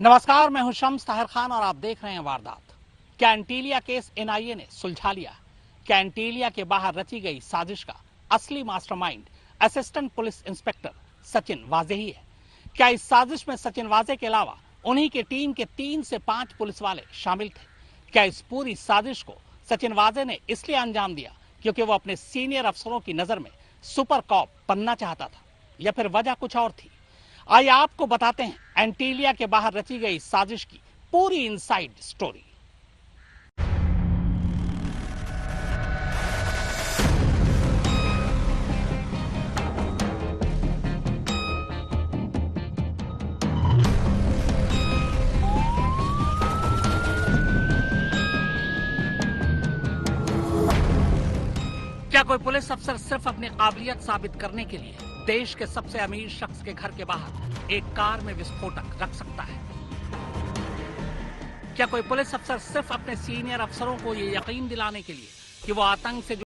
नमस्कार, मैं हूं शम्स ताहिर खान और आप देख रहे हैं वारदात। क्या एंटीलिया केस एनआईए ने सुलझा लिया? क्या एंटीलिया के बाहर रची गई साजिश का असली mastermind assistant police inspector Sachin वाजे ही है? क्या इस साजिश में सचिन वाजे के अलावा उन्हीं के टीम के 3 से 5 पुलिस वाले शामिल थे? क्या इस पूरी साजिश को सचिन वाजे ने इसलिए अंजाम दिया क्योंकि वो अपने सीनियर अफसरों की नजर में सुपर कॉप बनना चाहता था, या फिर वजह कुछ और थी? आइए आपको बताते हैं एंटीलिया के बाहर रची गई साजिश की पूरी इनसाइड स्टोरी। क्या कोई पुलिस अफसर सिर्फ अपनी काबिलियत साबित करने के लिए देश के सबसे अमीर शख्स के घर के बाहर एक कार में विस्फोटक रख सकता है? क्या कोई पुलिस अफसर सिर्फ अपने सीनियर अफसरों को ये यकीन दिलाने के लिए कि वो आतंक से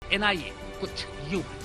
एनआईए कुछ यूं है।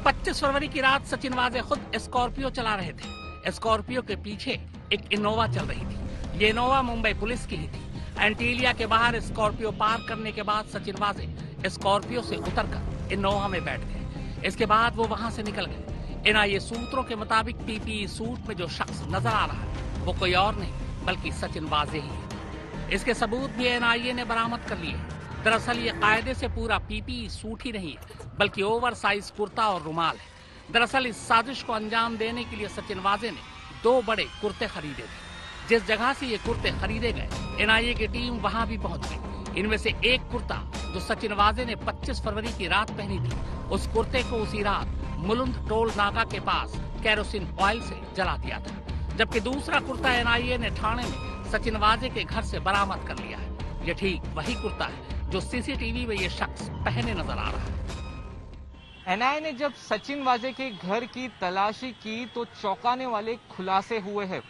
25 फरवरी की रात सचिन वाजे खुद स्कॉर्पियो चला रहे थे। स्कॉर्पियो के पीछे एक इनोवा चल रही थी। ये इनोवा मुंबई पुलिस की ही थी। एंटीलिया के बाहर स्कॉर्पियो पार्क करने के बाद सचिन वाजे स्कॉर्पियो से उतरकर इनोवा में बैठ गए। इसके बाद वो वहां से निकल गए। एनआईए सूत्रों के मुताबिक पीपीई सूट में जो शख्स नजर आ रहा है वो कोई और नहीं बल्कि सचिन वाजे ही है। इसके सबूत भी एनआईए ने बरामद कर लिए। दरअसल ये कायदे से पूरा पीपीई सूट ही नहीं है बल्कि ओवर साइज कुर्ता और रुमाल है। दरअसल इस साजिश को अंजाम देने के लिए सचिन वाजे ने 2 बड़े कुर्ते खरीदे थे। जिस जगह से ये कुर्ते खरीदे गए एनआईए की टीम वहां भी पहुंच गई। इनमें से एक कुर्ता जो सचिन वाजे ने 25 फरवरी की रात पहनी थी, उस कुर्ते को उसी रात मुलुंड टोल नाका के पास केरोसिन ऑयल से जला दिया था, जबकि दूसरा कुर्ता एनआईए ने ठाणे में सचिन वाजे के घर से बरामद कर लिया है। ये ठीक वही कुर्ता है जो सीसीटीवी में ये शख्स पहने नजर आ रहा है। एनआईए ने जब सचिन वाजे के घर की तलाशी की तो चौंकाने वाले खुलासे हुए हैं।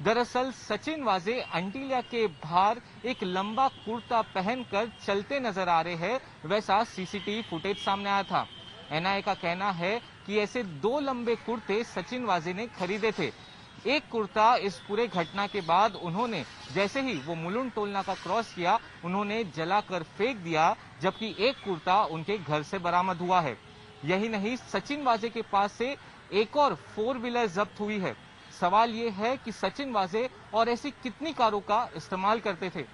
दरअसल सचिन वाजे एंटीलिया के बाहर एक लंबा कुर्ता पहनकर चलते नजर आ रहे हैं, वैसा सीसीटीवी फुटेज सामने आया था। एनआईए का कहना है कि ऐसे 2 लंबे कुर्ते सचिन वाजे ने खरीदे थे। एक कुर्ता इस पूरे घटना के बाद उन्होंने जैसे ही वो मुलुंड टोल नाका क्रॉस किया उन्होंने जलाकर फेंक दिया, जबकि एक कुर्ता उनके घर से बरामद हुआ है। यही नहीं, सचिन वाजे के पास से एक और 4 व्हीलर जब्त हुई है। सवाल ये है कि सचिन वाजे और ऐसी कितनी कारों का इस्तेमाल करते थे।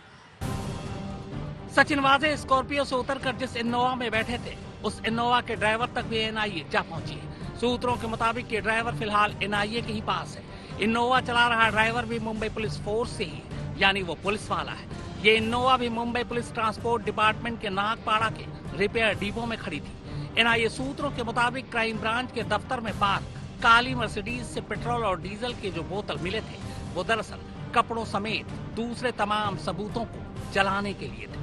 सचिन वाजे स्कॉर्पियो से उतरकर जिस इनोवा में बैठे थे उस इनोवा के ड्राइवर तक भी एनआईए जा पहुंची है। सूत्रों के मुताबिक ये ड्राइवर फिलहाल एनआईए के ही पास है। इनोवा चला रहा ड्राइवर भी मुंबई पुलिस फोर्स से ही, यानी वो पुलिस वाला है। ये इनोवा भी मुंबई पुलिस ट्रांसपोर्ट डिपार्टमेंट के नागपाड़ा के रिपेयर डिपो में खड़ी थी। एनआईए सूत्रों के मुताबिक क्राइम ब्रांच के दफ्तर में पार्क काली मर्सिडीज से पेट्रोल और डीजल के जो बोतल मिले थे वो दरअसल कपड़ों समेत दूसरे तमाम सबूतों को जलाने के लिए थे।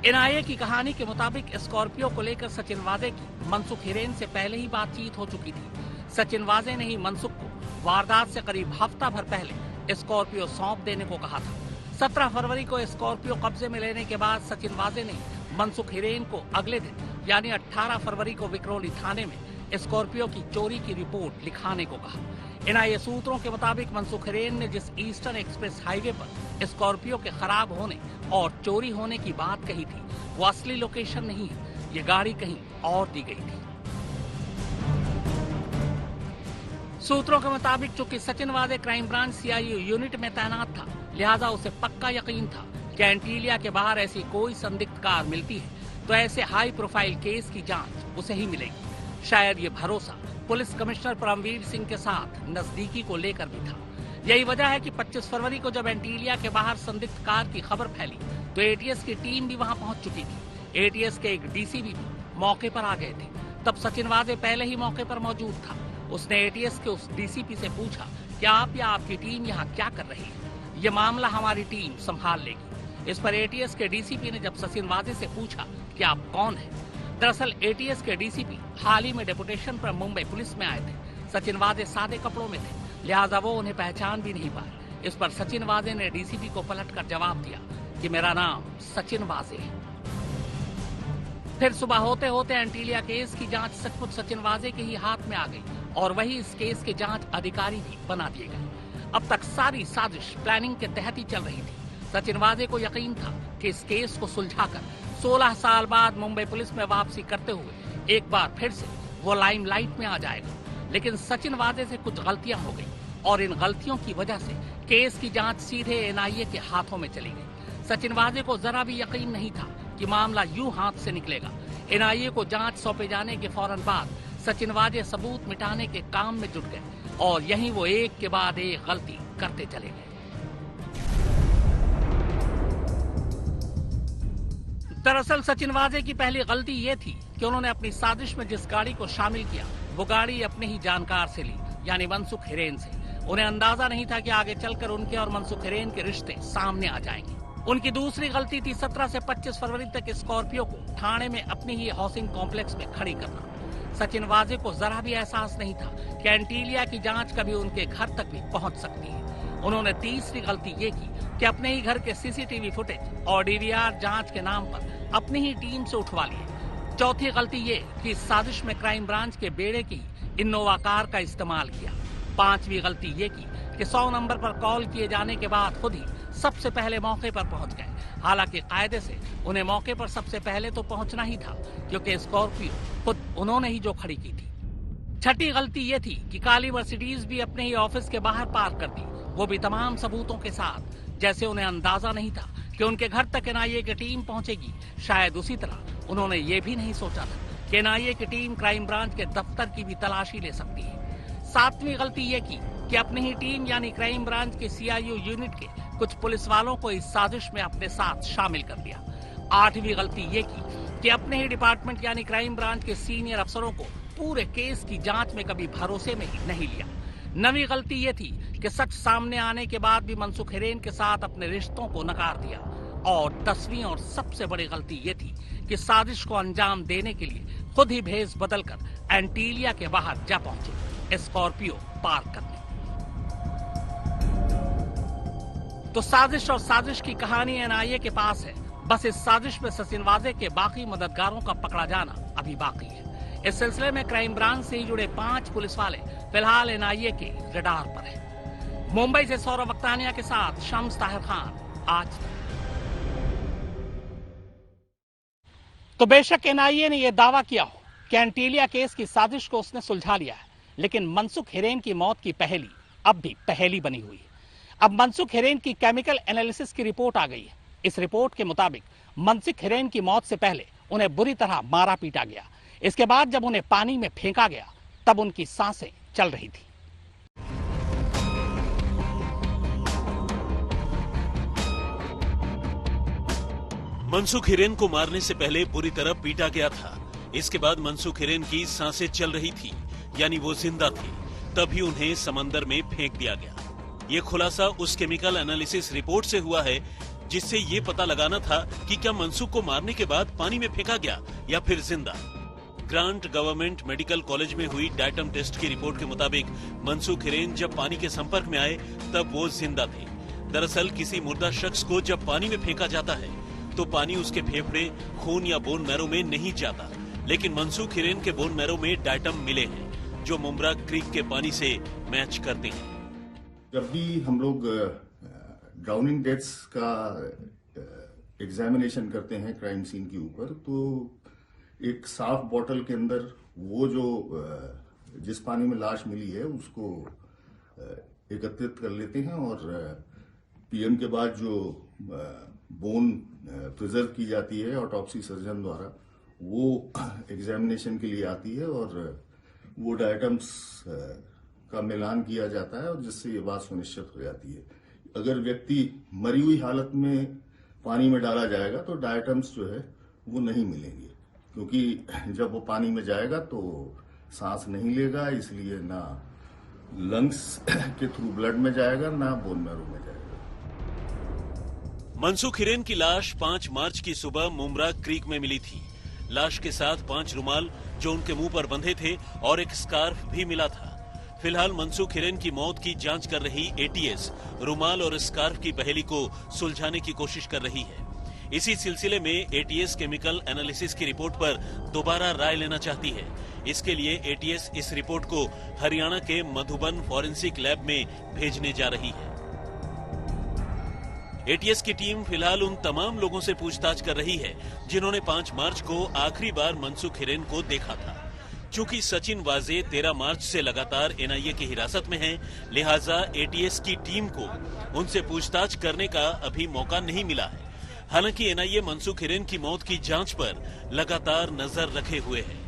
एनआईए की कहानी के मुताबिक स्कॉर्पियो को लेकर सचिन वाजे की मनसुख हिरेन से पहले ही बातचीत हो चुकी थी। सचिन वाजे ने ही मनसुख को वारदात से करीब हफ्ता भर पहले स्कॉर्पियो सौंप देने को कहा था। 17 फरवरी को स्कॉर्पियो कब्जे में लेने के बाद सचिन वाजे ने मनसुख हिरेन को अगले दिन यानी 18 फरवरी को विक्रोली थाने में स्कॉर्पियो की चोरी की रिपोर्ट लिखाने को कहा। एनआईए सूत्रों के मुताबिक मनसुख हिरेन ने जिस ईस्टर्न एक्सप्रेस हाईवे पर स्कॉर्पियो के खराब होने और चोरी होने की बात कही थी, वो असली लोकेशन नहीं है, ये गाड़ी कहीं और दी गई थी। सूत्रों के मुताबिक चूंकि सचिन वाजे क्राइम ब्रांच सीआईए यूनिट में तैनात था, लिहाजा उसे पक्का यकीन था कि एंटीलिया के बाहर ऐसी कोई संदिग्ध कार मिलती है तो ऐसे हाई प्रोफाइल केस की जांच उसे ही मिलेगी। शायद ये भरोसा पुलिस कमिश्नर परमवीर सिंह के साथ नजदीकी को लेकर भी था। यही वजह है कि 25 फरवरी को जब एंटीलिया के बाहर संदिग्ध कार की खबर फैली तो एटीएस की टीम भी वहां पहुंच चुकी थी। एटीएस के एक डीसीपी भी मौके पर आ गए थे। तब सचिन वाजे पहले ही मौके पर मौजूद था। उसने एटीएस के उस डीसीपी से पूछा कि आप या आपकी टीम यहाँ क्या कर रही है, ये मामला हमारी टीम संभाल लेगी। इस पर एटीएस के डीसीपी ने जब सचिन वाजे से पूछा कि आप कौन हैं, दरअसल एटीएस के डीसीपी हाल ही में डेपुटेशन पर मुंबई पुलिस में आए थे। सचिन वाजे सादे कपड़ों में थे, लिहाजा वो उन्हें पहचान भी नहीं पाए। इस पर सचिन वाजे ने डीसीपी को पलटकर जवाब दिया कि मेरा नाम सचिन वाजे है। फिर सुबह होते होते एंटीलिया केस की जांच सचमुच सचिन वाजे के ही हाथ में आ गई और वही इस केस के जांच अधिकारी भी बना दिए गए। अब तक सारी साजिश प्लानिंग के तहत ही चल रही थी। सचिन वाजे को यकीन था कि इस केस को सुलझाकर 16 साल बाद मुंबई पुलिस में वापसी करते हुए एक बार फिर से वो लाइमलाइट में आ जाएगा। लेकिन सचिन वाजे से कुछ गलतियां हो गई और इन गलतियों की वजह से केस की जांच सीधे एनआईए के हाथों में चली गई। सचिन वाजे को जरा भी यकीन नहीं था कि मामला यूं हाथ से निकलेगा। एनआईए को जांच सौंपे जाने के फौरन बाद सचिन वाजे सबूत मिटाने के काम में जुट गए और यहीं वो एक के बाद एक गलती करते चले गए। दरअसल सचिन वाजे की पहली गलती ये थी कि उन्होंने अपनी साजिश में जिस गाड़ी को शामिल किया वो गाड़ी अपने ही जानकार से ली, यानी मनसुख हिरेन से। उन्हें अंदाजा नहीं था कि आगे चलकर उनके और मनसुख हिरेन के रिश्ते सामने आ जाएंगे। उनकी दूसरी गलती थी 17 से 25 फरवरी तक स्कॉर्पियो को थाने में अपनी ही हाउसिंग कॉम्प्लेक्स में खड़ी करना। सचिन वाजे को जरा भी एहसास नहीं था कि एंटीलिया की जांच कभी उनके घर तक भी पहुंच सकती है। उन्होंने तीसरी गलती ये की कि अपने ही घर के सीसीटीवी फुटेज और डीवीआर जांच के नाम पर अपनी ही टीम से उठवा लिए। चौथी गलती ये कि इस साजिश में क्राइम ब्रांच के बेड़े की इनोवा कार का इस्तेमाल किया। पांचवी गलती ये की कि 100 नंबर पर कॉल किए जाने के बाद खुद ही सबसे पहले मौके पर पहुंच गए। हालांकि कायदे से उन्हें मौके पर सबसे पहले तो पहुंचना ही था, क्योंकि स्कॉर्पियो खुद उन्होंने ही जो खड़ी की थी। छठी गलती ये थी कि काली मर्सिडीज भी अपने ही ऑफिस के बाहर पार्क कर दी, वो भी तमाम सबूतों के साथ। जैसे उन्हें अंदाजा नहीं था कि उनके घर तक एनआईए की टीम पहुंचेगी, शायद उसी तरह उन्होंने ये भी नहीं सोचा था कि एनआईए की टीम क्राइम ब्रांच के दफ्तर की भी तलाशी ले सकती है। सातवीं गलती ये की कि अपनी ही टीम यानी क्राइम ब्रांच के सीआईयू यूनिट के कुछ पुलिस वालों को इस साजिश में अपने साथ शामिल कर लिया। आठवीं गलती ये की कि अपने ही डिपार्टमेंट यानी क्राइम ब्रांच के सीनियर अफसरों को पूरे केस की जांच में कभी भरोसे में ही नहीं लिया। नवीं गलती ये थी कि सच सामने आने के बाद भी मनसुख हिरेन के साथ अपने रिश्तों को नकार दिया। और 10वीं और सबसे बड़ी गलती ये थी कि साजिश को अंजाम देने के लिए खुद ही भेष बदलकर एंटीलिया के बाहर जा पहुंचे स्कॉर्पियो पार्क करने। तो साजिश और साजिश की कहानी एनआईए के पास है। बस इस साजिश में सचिन वाजे के बाकी मददगारों का पकड़ा जाना अभी बाकी है। इस सिलसिले में क्राइम ब्रांच से ही जुड़े 5 पुलिस वाले फिलहाल एनआईए के रडार पर हैं। मुंबई से सौरभ वक्तानिया के साथ शम्स ताहिर खान, आज तक। तो बेशक एनआईए ने यह दावा किया हो कि एंटीलिया केस की साजिश को उसने सुलझा लिया है, लेकिन मनसुख हिरेन की मौत की पहेली अब भी पहेली बनी हुई है। अब मनसुख हिरेन की केमिकल एनालिसिस की रिपोर्ट आ गई है। इस रिपोर्ट के मुताबिक मनसुख हिरेन की मौत से पहले उन्हें बुरी तरह मारा पीटा गया। इसके बाद जब उन्हें पानी में फेंका गया तब उनकी सांसें चल रही थी। मनसुख हिरेन को मारने से पहले बुरी तरह पीटा गया था। इसके बाद मनसुख हिरेन की सांसें चल रही थी, यानी वो जिंदा थे। तभी उन्हें समंदर में फेंक दिया गया। ये खुलासा उस केमिकल एनालिसिस रिपोर्ट से हुआ है जिससे ये पता लगाना था कि क्या मनसुख को मारने के बाद पानी में फेंका गया या फिर जिंदा। ग्रांट गवर्नमेंट मेडिकल कॉलेज में हुई डायटम टेस्ट की रिपोर्ट के मुताबिक मनसुख हिरेन जब पानी के संपर्क में आए तब वो जिंदा थे। दरअसल किसी मुर्दा शख्स को जब पानी में फेंका जाता है तो पानी उसके फेफड़े, खून या बोन मैरो में नहीं जाता, लेकिन मनसूख हिरेन के बोन मैरो में डायटम मिले हैं जो मुंब्रा क्रीक के पानी से मैच करते हैं। जब भी हम लोग ड्राउनिंग डेथ्स का एग्जामिनेशन करते हैं क्राइम सीन के ऊपर, तो एक साफ बॉटल के अंदर वो जो जिस पानी में लाश मिली है उसको एकत्रित कर लेते हैं और पीएम के बाद जो बोन प्रिजर्व की जाती है ऑटोप्सी सर्जन द्वारा, वो एग्जामिनेशन के लिए आती है और वो डायटम्स का मिलान किया जाता है और जिससे ये बात सुनिश्चित हो जाती है। अगर व्यक्ति मरी हुई हालत में पानी में डाला जाएगा तो डायटम्स जो है वो नहीं मिलेंगे, क्योंकि जब वो पानी में जाएगा तो सांस नहीं लेगा, इसलिए ना लंग्स के थ्रू ब्लड में जाएगा ना बोन मैरो में जाएगा। मनसूख हिरेन की लाश 5 मार्च की सुबह मुंब्रा क्रीक में मिली थी। लाश के साथ 5 रुमाल जो उनके मुंह पर बंधे थे और एक स्कार्फ भी मिला था। फिलहाल मनसूख हिरेन की मौत की जांच कर रही एटीएस रुमाल और स्कार्फ की पहेली को सुलझाने की कोशिश कर रही है। इसी सिलसिले में एटीएस केमिकल एनालिसिस की रिपोर्ट पर दोबारा राय लेना चाहती है। इसके लिए एटीएस इस रिपोर्ट को हरियाणा के मधुबन फॉरेंसिक लैब में भेजने जा रही है। एटीएस की टीम फिलहाल उन तमाम लोगों से पूछताछ कर रही है जिन्होंने 5 मार्च को आखिरी बार मनसूख हिरेन को देखा था। चूंकि सचिन वाजे 13 मार्च से लगातार एनआईए की हिरासत में हैं, लिहाजा एटीएस की टीम को उनसे पूछताछ करने का अभी मौका नहीं मिला है। हालांकि एनआईए मनसूख हिरेन की मौत की जांच पर लगातार नजर रखे हुए है।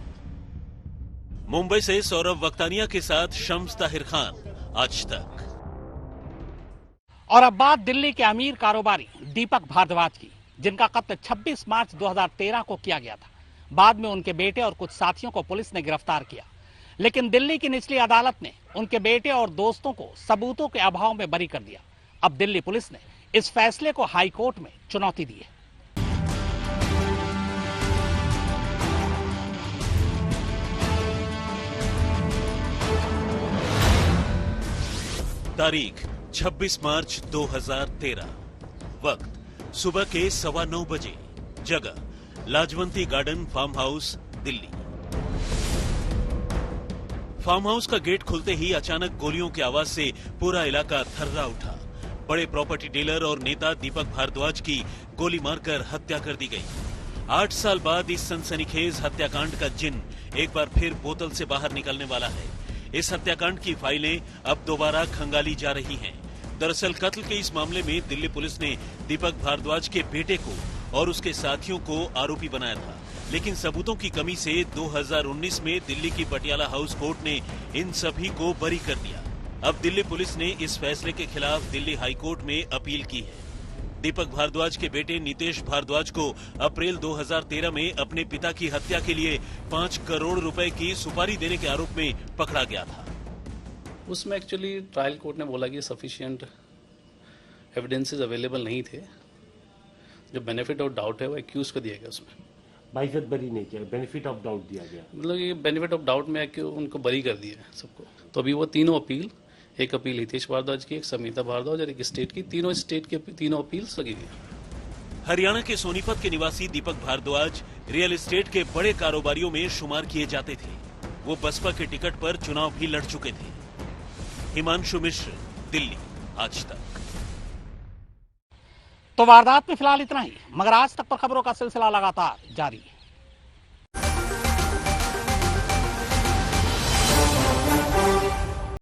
मुंबई से सौरभ वक्तानिया के साथ शम्स ताहिर खान, आज तक। और अब बात दिल्ली के अमीर कारोबारी दीपक भारद्वाज की, जिनका कत्ल 26 मार्च 2013 को किया गया था। बाद में उनके बेटे और कुछ साथियों को पुलिस ने गिरफ्तार किया, लेकिन दिल्ली की निचली अदालत ने उनके बेटे और दोस्तों को सबूतों के अभाव में बरी कर दिया। अब दिल्ली पुलिस ने इस फैसले को हाई कोर्ट में चुनौती दी है। तारीख 26 मार्च 2013, वक्त सुबह के 9:15 बजे, जगह Lajwanti garden farm house, Delhi. Farm house का गेट खुलते ही अचानक गोलियों की आवाज से पूरा इलाका थर्रा उठा। बड़े प्रॉपर्टी डीलर और नेता दीपक भारद्वाज की गोली मारकर हत्या कर दी गई। 8 साल बाद इस सनसनीखेज हत्याकांड का जिन एक बार फिर बोतल से बाहर निकलने वाला है। इस हत्याकांड की फाइलें अब दोबारा खंगाली जा रही हैं। दरअसल कत्ल के इस मामले में दिल्ली पुलिस ने दीपक भारद्वाज के बेटे को और उसके साथियों को आरोपी बनाया था, लेकिन सबूतों की कमी से 2019 में दिल्ली की पटियाला हाउस कोर्ट ने इन सभी को बरी कर दिया। अब दिल्ली पुलिस ने इस फैसले के खिलाफ दिल्ली हाई कोर्ट में अपील की है। दीपक भारद्वाज के बेटे नितेश भारद्वाज को अप्रैल 2013 में अपने पिता की हत्या के लिए 5 करोड़ रुपए की सुपारी देने के आरोप में पकड़ा गया था। उसमें एक्चुअली ट्रायल कोर्ट ने बोला कि सफिशिएंट एविडेंसेस अवेलेबल नहीं थे। जो बेनिफिट ऑफ डाउट है वो एक्यूज को दिया गया। उसमें बाइज्जत बरी नहीं किया, बेनिफिट ऑफ डाउट दिया गया। मतलब ये बेनिफिट ऑफ डाउट में उनको बरी कर दिया सबको। तो अभी वो तीनों अपील, एक अपील हितेश भारद्वाज की, एक समिता भारद्वाज और एक स्टेट की, तीनों स्टेट के तीनों अपील्स लगी हुई। हरियाणा के सोनीपत के निवासी दीपक भारद्वाज रियल एस्टेट के बड़े कारोबारियों में शुमार किए जाते थे। वो बसपा के टिकट पर चुनाव भी लड़ चुके थे। हिमांशु मिश्र, दिल्ली, आज तक। तो वारदात में फिलहाल इतना ही, मगर आज तक पर खबरों का सिलसिला लगातार जारी है।